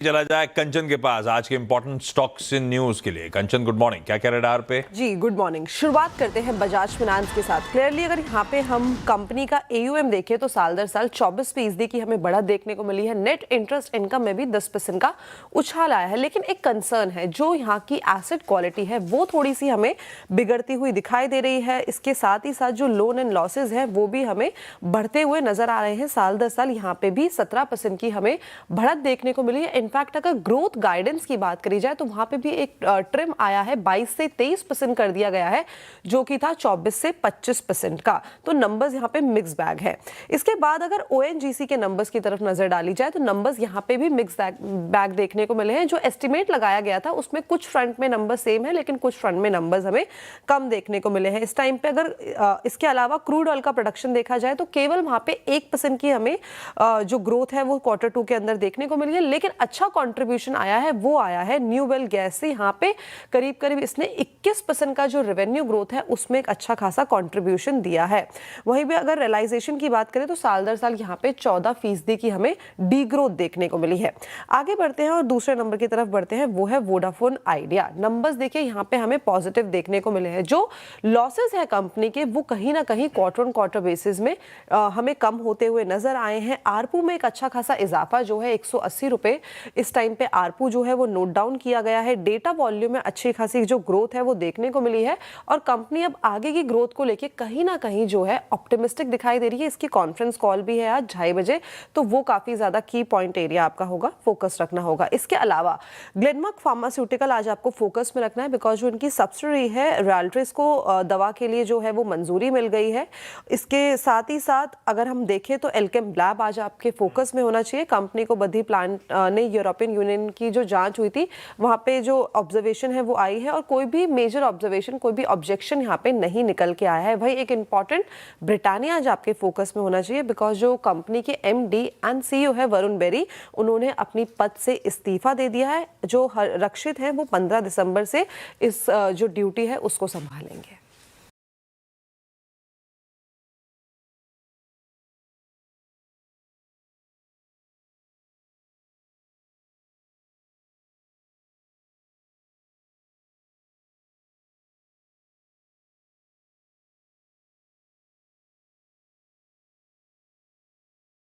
चला जाए कंचन के पास आज के इंपॉर्टेंट स्टॉक्स इन न्यूज के लिए। कंचन गुड मॉर्निंग, क्या कह रहे डार पे? जी गुड मॉर्निंग। शुरुआत करते हैं बजाज फाइनेंस के साथ। क्लियरली अगर यहाँ पे हम कंपनी का AUM देखें तो साल दर साल 24% की हमें बढ़त देखने को मिली है। नेट इंटरेस्ट इनकम में भी 10% का उछाल आया है। लेकिन एक कंसर्न है, जो यहाँ की एसेट क्वालिटी है वो थोड़ी सी हमें बिगड़ती हुई दिखाई दे रही है। इसके साथ ही साथ जो लोन एंड लॉसेज है वो भी हमें बढ़ते हुए नजर आ रहे हैं। साल दर साल यहाँ पे भी 17% की हमें बढ़त देखने को मिली है। इनफैक्ट अगर ग्रोथ गाइडेंस की बात करी जाए तो वहां पे भी एक ट्रिम आया है, 22 से 23% कर दिया गया है, जो कि था 24 से 25% का। तो नंबर्स यहाँ पे मिक्स बैग है। इसके बाद अगर ONGC के नंबर्स की तरफ नजर डाली जाए तो नंबर्स यहाँ पे भी मिक्स बैग देखने को मिले हैं। जो एस्टिमेट लगाया गया था उसमें कुछ फ्रंट में नंबर सेम है, लेकिन कुछ फ्रंट में नंबर्स हमें कम देखने को मिले हैं इस टाइम पे। अगर इसके अलावा क्रूड ऑयल का प्रोडक्शन देखा जाए तो केवल वहां पे 1% की हमें जो ग्रोथ है वो Q2 के अंदर देखने को मिली है। लेकिन अच्छा कंट्रीब्यूशन आया है, वो आया है न्यू वेल गैस से। यहाँ पे करीब करीब इसने 21% का जो रेवेन्यू ग्रोथ है उसमें एक अच्छा खासा कंट्रीब्यूशन दिया है। वहीं भी अगर रियलाइजेशन की बात करें तो साल दर साल यहाँ पे 14% की हमें डी ग्रोथ देखने को मिली है। आगे बढ़ते हैं और दूसरे नंबर की तरफ बढ़ते हैं, वो है वोडाफोन आइडिया। नंबर्स देखिए यहाँ पे हमें पॉजिटिव देखने को मिले हैं। जो लॉसेस है कंपनी के वो कहीं ना कहीं क्वार्टर ऑन क्वार्टर बेसिस में हमें कम होते हुए नजर आए हैं। आरपू में एक अच्छा खासा इजाफा जो है 180 रुपए इस टाइम पे आरपू जो है वो नोट डाउन किया गया है। डेटा वॉल्यूम में अच्छी खासी जो ग्रोथ है वो देखने को मिली है और कंपनी अब आगे की ग्रोथ को लेके कहीं ना कहीं जो है ऑप्टिमिस्टिक दिखाई दे रही है। इसकी कॉन्फ्रेंस कॉल भी है आज 2:30 बजे, तो वो काफी ज्यादा की पॉइंट एरिया आपका होगा, फोकस रखना होगा। इसके अलावा ग्लेनमार्क फार्मास्यूटिकल आज आपको फोकस में रखना है, बिकॉज जो इनकी सब्सिडरी है रियल्ट्रिस को दवा के लिए जो है वो मंजूरी मिल गई है। इसके साथ ही साथ अगर हम देखें तो एल्केम लैब आज आपके फोकस में होना चाहिए। कंपनी को बद्धी प्लांट ने यूरोपियन यूनियन की जो जांच हुई थी वहां पे जो ऑब्जर्वेशन है वो आई है और कोई भी मेजर ऑब्जर्वेशन, कोई भी ऑब्जेक्शन यहाँ पे नहीं निकल के आया है। भाई एक इंपॉर्टेंट ब्रिटानिया आज आपके फोकस में होना चाहिए, बिकॉज जो कंपनी के MD एंड CEO है वरुण बेरी, उन्होंने अपनी पद से इस्तीफा दे दिया है। जो रक्षित है वो 15 दिसंबर से इस जो ड्यूटी है उसको संभालेंगे।